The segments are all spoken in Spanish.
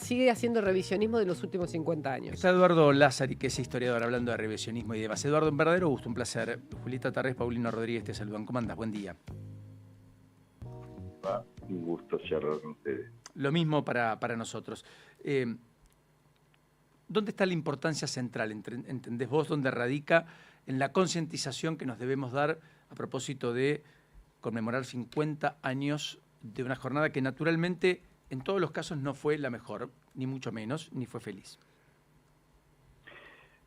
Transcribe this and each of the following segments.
sigue haciendo revisionismo de los últimos 50 años. Está Eduardo Lázari, que es historiador, hablando de revisionismo y demás. Eduardo, un verdadero gusto, un placer. Julieta Tarrés, Paulino Rodríguez te saludan. ¿Cómo andás? Buen día. Un gusto charlar con ustedes. Lo mismo para nosotros. ¿Dónde está la importancia central, entendés vos, dónde radica en la concientización que nos debemos dar a propósito de conmemorar 50 años de una jornada que naturalmente en todos los casos no fue la mejor, ni mucho menos, ni fue feliz?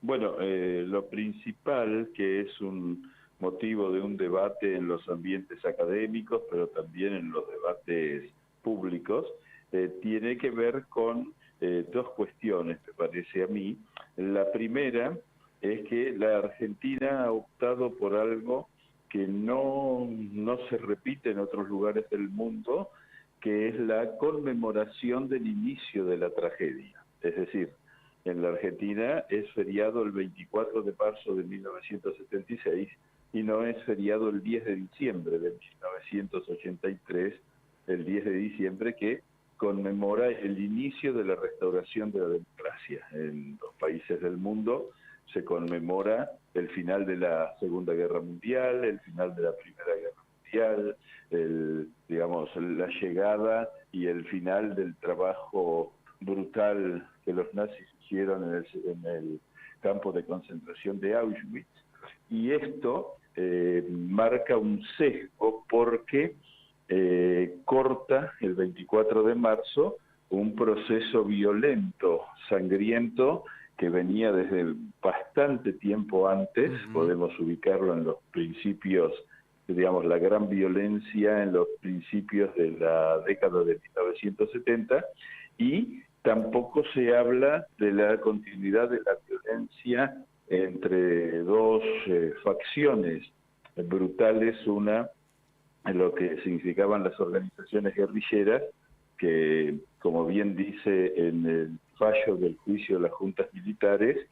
Bueno, lo principal, que es un motivo de un debate en los ambientes académicos, pero también en los debates públicos, tiene que ver con dos cuestiones, me parece a mí. La primera es que la Argentina ha optado por algo que no se repite en otros lugares del mundo, que es la conmemoración del inicio de la tragedia. Es decir, en la Argentina es feriado el 24 de marzo de 1976 y no es feriado el 10 de diciembre de 1983, el 10 de diciembre que conmemora el inicio de la restauración de la democracia. En los países del mundo se conmemora el final de la Segunda Guerra Mundial, el final de la Primera Guerra Mundial, la llegada y el final del trabajo brutal que los nazis hicieron en el campo de concentración de Auschwitz. Y esto marca un sesgo porque corta el 24 de marzo un proceso violento, sangriento, que venía desde bastante tiempo antes. Podemos ubicarlo en los principios, digamos, la gran violencia en los principios de la década de 1970, y tampoco se habla de la continuidad de la violencia entre dos facciones brutales, una lo que significaban las organizaciones guerrilleras, que, como bien dice en el fallo del juicio de las juntas militares,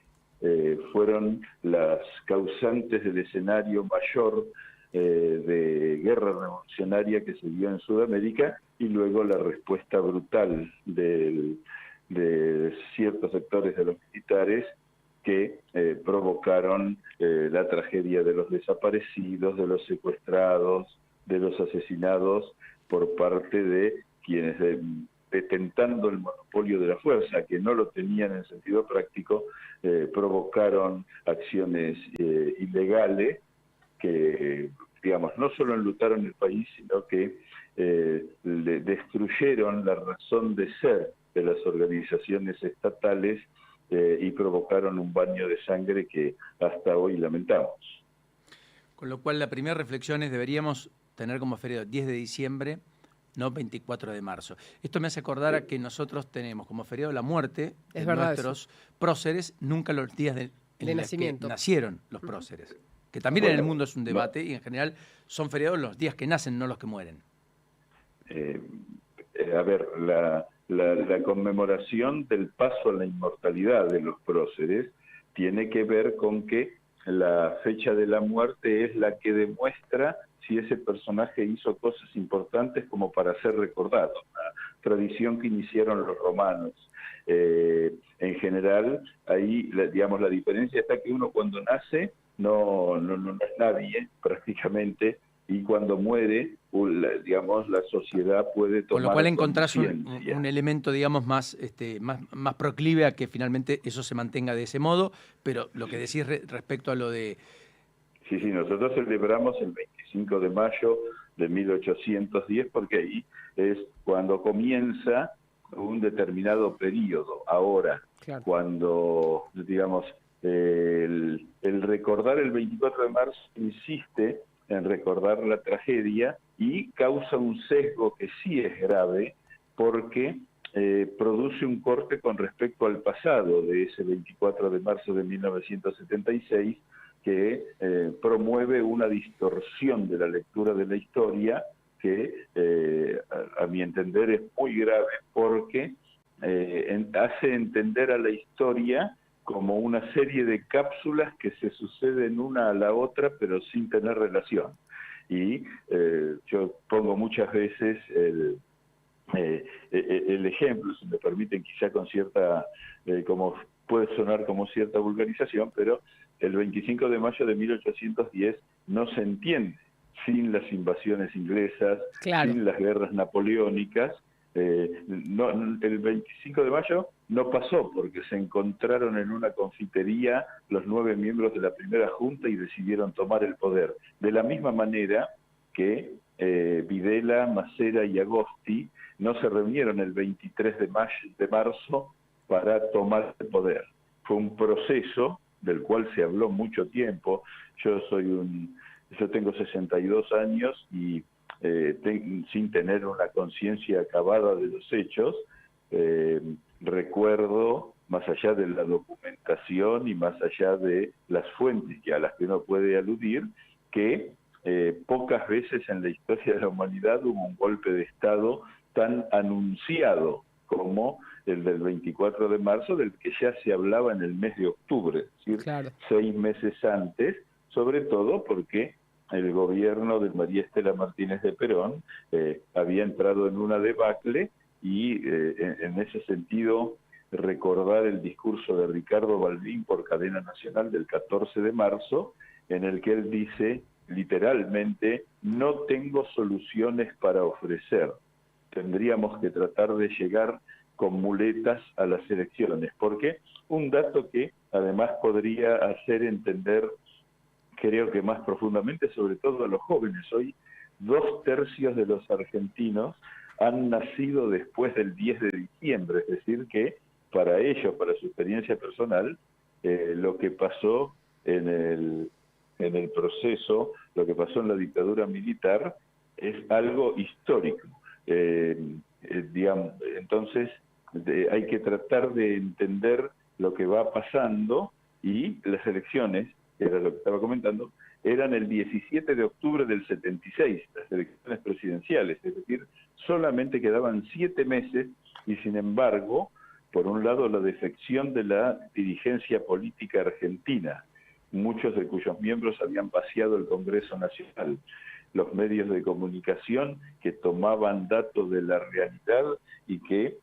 fueron las causantes del escenario mayor de guerra revolucionaria que se dio en Sudamérica, y luego la respuesta brutal de ciertos sectores de los militares que provocaron la tragedia de los desaparecidos, de los secuestrados, de los asesinados por parte de quienes, detentando el monopolio de la fuerza, que no lo tenían en sentido práctico, provocaron acciones ilegales que, digamos, no solo enlutaron el país, sino que le destruyeron la razón de ser de las organizaciones estatales y provocaron un baño de sangre que hasta hoy lamentamos. Con lo cual, la primera reflexión es: deberíamos tener como feriado 10 de diciembre, no 24 de marzo. Esto me hace acordar a que nosotros tenemos como feriado la muerte de nuestros próceres, nunca los días de nacimiento. Que nacieron los próceres. Que también en el mundo es un debate, y en general son feriados los días que nacen, no los que mueren. La conmemoración del paso a la inmortalidad de los próceres tiene que ver con que la fecha de la muerte es la que demuestra si ese personaje hizo cosas importantes como para ser recordado, una tradición que iniciaron los romanos. En general, ahí, digamos, la diferencia está que uno cuando nace no es nadie prácticamente, y cuando muere, digamos, la sociedad puede tomar. Con lo cual encontrás un elemento, digamos, más proclive a que finalmente eso se mantenga de ese modo, pero lo que decís respecto a lo de... Sí, nosotros celebramos el 25 de mayo de 1810 porque ahí es cuando comienza un determinado periodo. Ahora, claro, cuando, digamos, el recordar el 24 de marzo insiste en recordar la tragedia y causa un sesgo que sí es grave, porque produce un corte con respecto al pasado de ese 24 de marzo de 1976, que promueve una distorsión de la lectura de la historia que, a mi entender, es muy grave, porque hace entender a la historia como una serie de cápsulas que se suceden una a la otra, pero sin tener relación. Y yo pongo muchas veces el ejemplo, si me permiten, quizá con cierta, como puede sonar como cierta vulgarización, pero el 25 de mayo de 1810 no se entiende sin las invasiones inglesas, claro, sin las guerras napoleónicas. El 25 de mayo no pasó porque se encontraron en una confitería los 9 miembros de la primera junta y decidieron tomar el poder. De la misma manera que Videla, Macera y Agosti no se reunieron el 23 de marzo para tomar el poder. Fue un proceso del cual se habló mucho tiempo. Yo tengo 62 años y sin tener una conciencia acabada de los hechos, recuerdo, más allá de la documentación y más allá de las fuentes a las que uno puede aludir, que pocas veces en la historia de la humanidad hubo un golpe de Estado tan anunciado como el del 24 de marzo, del que ya se hablaba en el mes de octubre, es decir, claro. 6 meses antes, sobre todo porque el gobierno de María Estela Martínez de Perón había entrado en una debacle y en ese sentido recordar el discurso de Ricardo Balbín por Cadena Nacional del 14 de marzo, en el que él dice literalmente: no tengo soluciones para ofrecer, tendríamos que tratar de llegar con muletas a las elecciones, porque un dato que además podría hacer entender, creo que más profundamente, sobre todo a los jóvenes. Hoy 2/3 de los argentinos han nacido después del 10 de diciembre, es decir que para ellos, para su experiencia personal, lo que pasó en el proceso, lo que pasó en la dictadura militar, es algo histórico. Entonces hay que tratar de entender lo que va pasando, y las elecciones, era lo que estaba comentando, eran el 17 de octubre del 76, las elecciones presidenciales, es decir, solamente quedaban 7 meses, y sin embargo, por un lado, la defección de la dirigencia política argentina, muchos de cuyos miembros habían vaciado el Congreso Nacional, los medios de comunicación que tomaban datos de la realidad y que,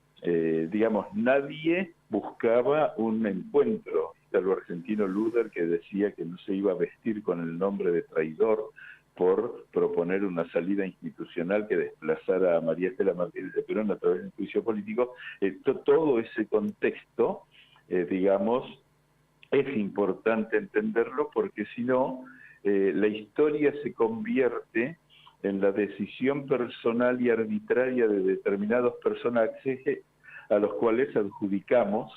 nadie buscaba un encuentro. Lo argentino Luder, que decía que no se iba a vestir con el nombre de traidor por proponer una salida institucional que desplazara a María Estela Martínez de Perón a través de un juicio político. Todo ese contexto, es importante entenderlo, porque si no, la historia se convierte en la decisión personal y arbitraria de determinados personajes a los cuales adjudicamos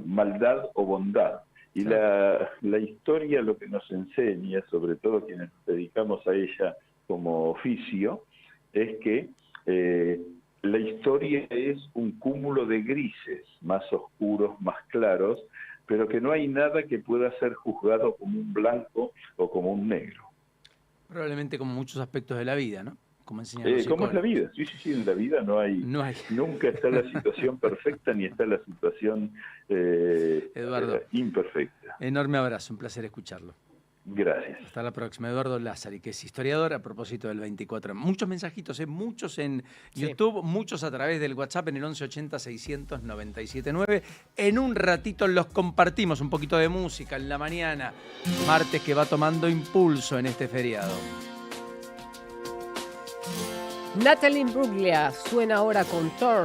maldad o bondad. Y la historia lo que nos enseña, sobre todo quienes nos dedicamos a ella como oficio, es que la historia es un cúmulo de grises, más oscuros, más claros, pero que no hay nada que pueda ser juzgado como un blanco o como un negro. Probablemente como muchos aspectos de la vida, ¿no? Como enseñan los ¿Cómo es la psicólogos. vida? Sí, en la vida no hay. Nunca está la situación perfecta ni está la situación Eduardo, imperfecta. Enorme abrazo, un placer escucharlo. Gracias. Hasta la próxima. Eduardo Lázari, que es historiador, a propósito del 24. Muchos mensajitos, muchos en YouTube, muchos a través del WhatsApp en el 1180-600-979. En un ratito los compartimos, un poquito de música en la mañana, martes que va tomando impulso en este feriado. Natalie Imbruglia suena ahora con Turn.